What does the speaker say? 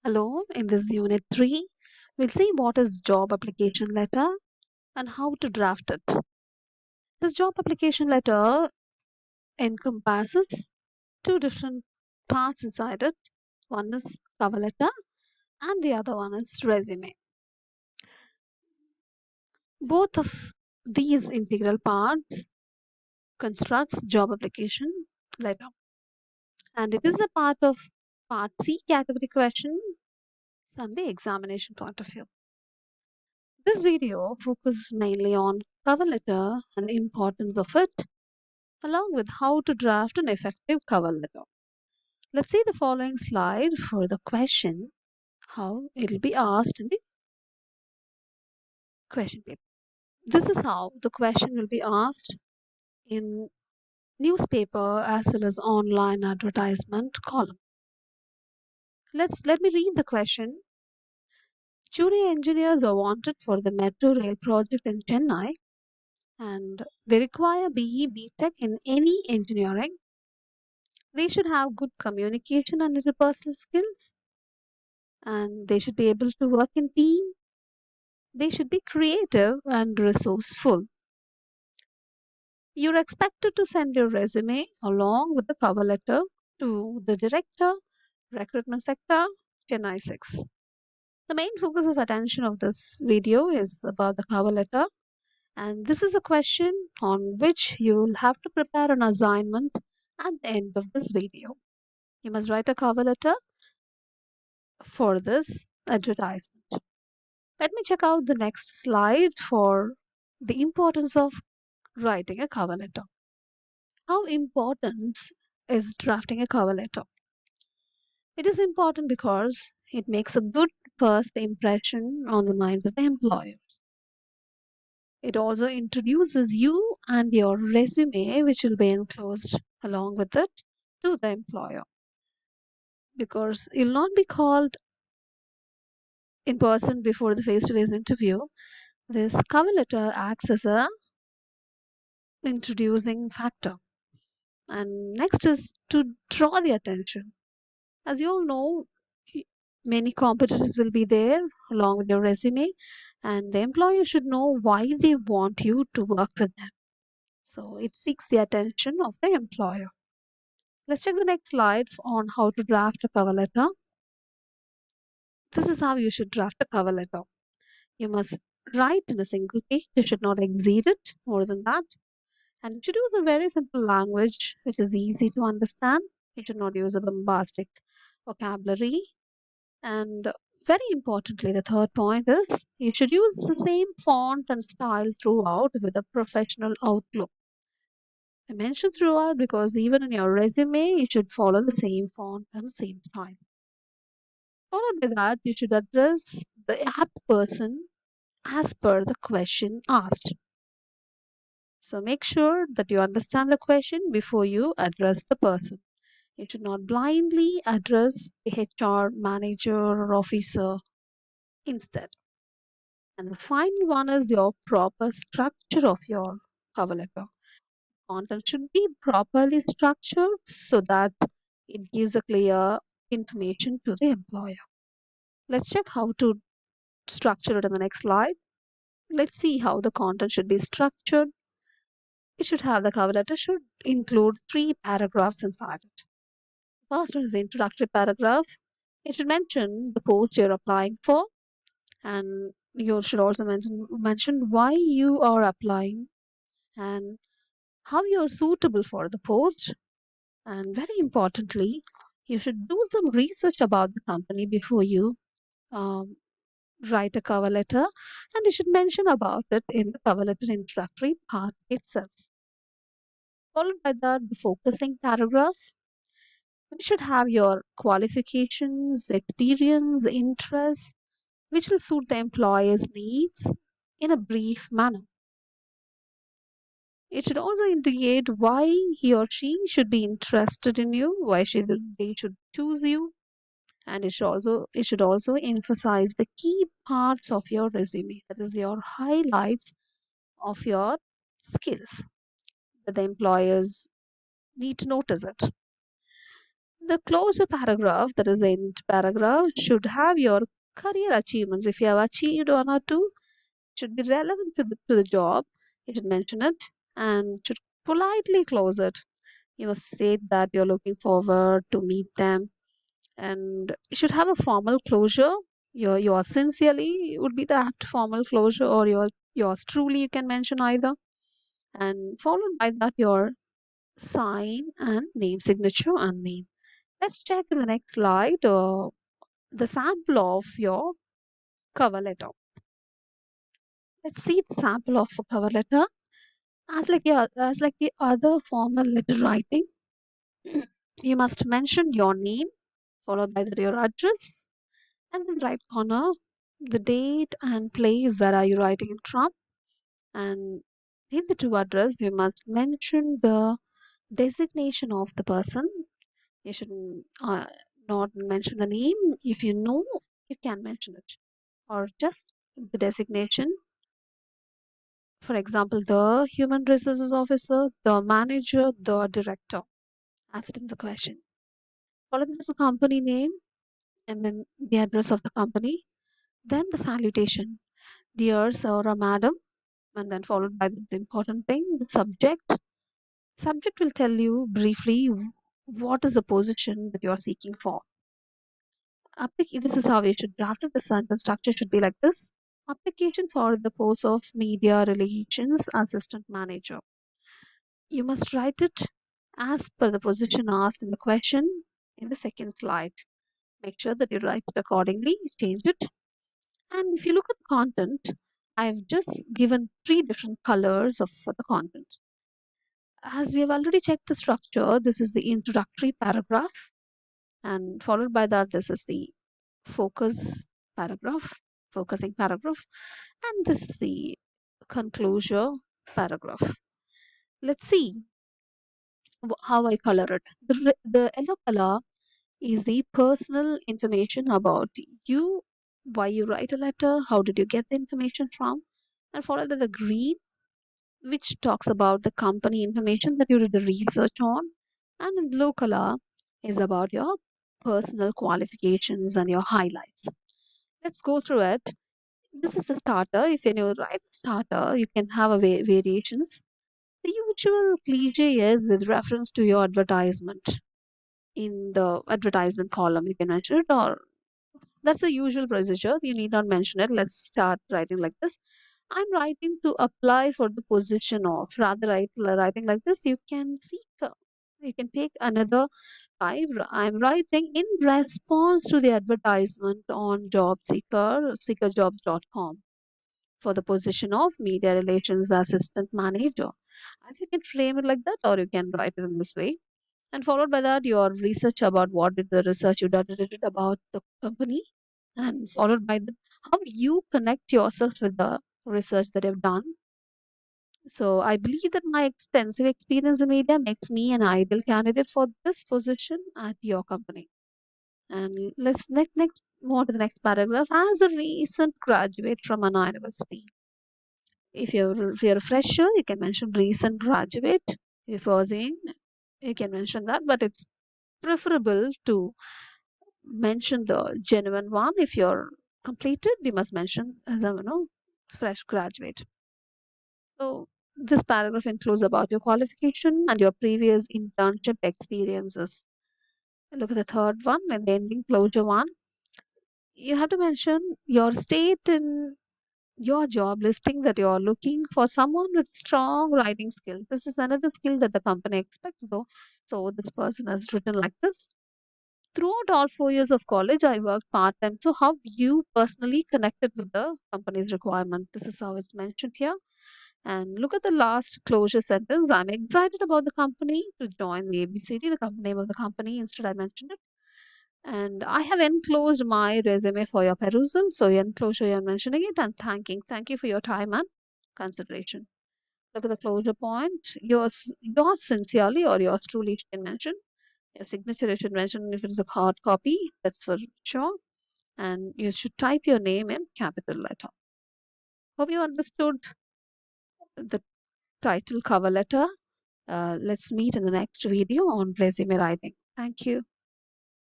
Hello, in this unit 3, we'll see what is job application letter and how to draft it. This job application letter encompasses two different parts inside it. One is cover letter and the other one is resume. Both of these integral parts constructs job application letter, and it is a part of part C category question from the examination point of view. This video focuses mainly on cover letter and the importance of it, along with how to draft an effective cover letter. Let's see the following slide for the question, how it will be asked in the question paper. This is how the question will be asked in newspaper as well as online advertisement column. Let me read the question. Junior engineers are wanted for the metro rail project in Chennai, and they require BE BTech in any engineering. They should have good communication and interpersonal skills, and they should be able to work in team. They should be creative and resourceful. You're expected to send your resume along with the cover letter to the director, recruitment sector, Chennai 6. The main focus of attention of this video is about the cover letter, and this is a question on which you will have to prepare an assignment at the end of this video. You must write a cover letter for this advertisement. Let me check out the next slide for the importance of writing a cover letter. How important is drafting a cover letter? It is important because it makes a good first impression on the minds of the employers. It also introduces you and your resume, which will be enclosed along with it, to the employer. Because you'll not be called in person before the face to face interview, this cover letter acts as a introducing factor. And next is to draw the attention. As you all know, many competitors will be there along with your resume, and the employer should know why they want you to work with them. So it seeks the attention of the employer. Let's check the next slide on how to draft a cover letter. This is how you should draft a cover letter. You must write in a single page. You should not exceed it more than that. And you should use a very simple language which is easy to understand. You should not use a bombastic vocabulary. And very importantly, the third point is you should use the same font and style throughout with a professional outlook. I mentioned throughout because even in your resume, you should follow the same font and same style. Followed by that, you should address the apt person as per the question asked. So make sure that you understand the question before you address the person. You should not blindly address the HR manager or officer instead. And the final one is your proper structure of your cover letter. Content should be properly structured so that it gives a clear information to the employer. Let's check how to structure it in the next slide. Let's see how the content should be structured. It should have the cover letter should include three paragraphs inside it. First one is the introductory paragraph. It should mention the post you're applying for, and you should also mention why you are applying and how you're suitable for the post. And very importantly, you should do some research about the company before you um, write a cover letter, and you should mention about it in the cover letter introductory part itself. Followed by that, the focusing paragraph. You should have your qualifications, experience, interests, which will suit the employer's needs in a brief manner. It should also indicate why he or she should be interested in you, they should choose you, and it should also emphasize the key parts of your resume, that is your highlights of your skills that the employers need to notice it. The closer paragraph, that is the end paragraph, should have your career achievements. If you have achieved one or two, should be relevant to the job. You should mention it and should politely close it. You must say that you're looking forward to meet them, and you should have a formal closure. Your sincerely would be the apt formal closure, or yours truly you can mention either, and followed by that your sign and name, signature and name. Let's check in the next slide the sample of your cover letter. Let's see the sample of a cover letter. As like the other formal letter writing, you must mention your name followed by your address, and then right corner the date and place where are you writing it from, and in the to address you must mention the designation of the person. You should not mention the name. If you know, you can mention it, or just the designation. For example, the human resources officer, the manager, the director, as it in the question. Follow the company name and then the address of the company, then the salutation, dear sir or madam, and then followed by the important thing, the subject. Subject will tell you briefly what is the position that you are seeking for. This is how you should draft it. The sentence structure should be like this. Application for the post of media relations assistant manager. You must write it as per the position asked in the question in the second slide. Make sure that you write it accordingly, change it. And if you look at the content, I've just given three different colors of for the content. As we have already checked the structure, this is the introductory paragraph, and followed by that, this is the focus paragraph, focusing paragraph, and this is the conclusion paragraph. Let's see how I color it. The yellow color is the personal information about you, why you write a letter, how did you get the information from, and followed by the green, which talks about the company information that you did the research on, and in blue color is about your personal qualifications and your highlights. Let's go through it. This is a starter. If you write starter, you can have a variations. The usual cliche is with reference to your advertisement. In the advertisement column, you can mention it, or that's the usual procedure. You need not mention it. Let's start writing like this. I'm writing to apply for the position of. Rather, writing like this, you can seek. You can take another type. I'm writing in response to the advertisement on job seeker, seekerjobs.com for the position of media relations assistant manager. I think you can frame it like that, or you can write it in this way. And followed by that, your research about what did the research you did about the company, and followed by the how you connect yourself with the research that you've done. So I believe that my extensive experience in media makes me an ideal candidate for this position at your company. And let's next move on to the next paragraph. As a recent graduate from Anna University, if you're a fresher, you can mention recent graduate. If you're saying, you can mention that, but it's preferable to mention the genuine one. If you're completed, you must mention as a fresh graduate. So this paragraph includes about your qualification and your previous internship experiences. Look at the third one and the ending closure one. You have to mention your state in your job listing that you're looking for someone with strong writing skills. This is another skill that the company expects though. So this person has written like this. Throughout all 4 years of college, I worked part time. So, how you personally connected with the company's requirement? This is how it's mentioned here. And look at the last closure sentence. I'm excited about the company to join the ABCD, the company name of the company. Instead, I mentioned it. And I have enclosed my resume for your perusal. So, enclosure, you're mentioning it and thanking. Thank you for your time and consideration. Look at the closure point. Yours sincerely or yours truly, you can mention. Your signature, you should mention if it's a hard copy, that's for sure. And you should type your name in capital letter. Hope you understood the title cover letter. Let's meet in the next video on resume writing. Thank you.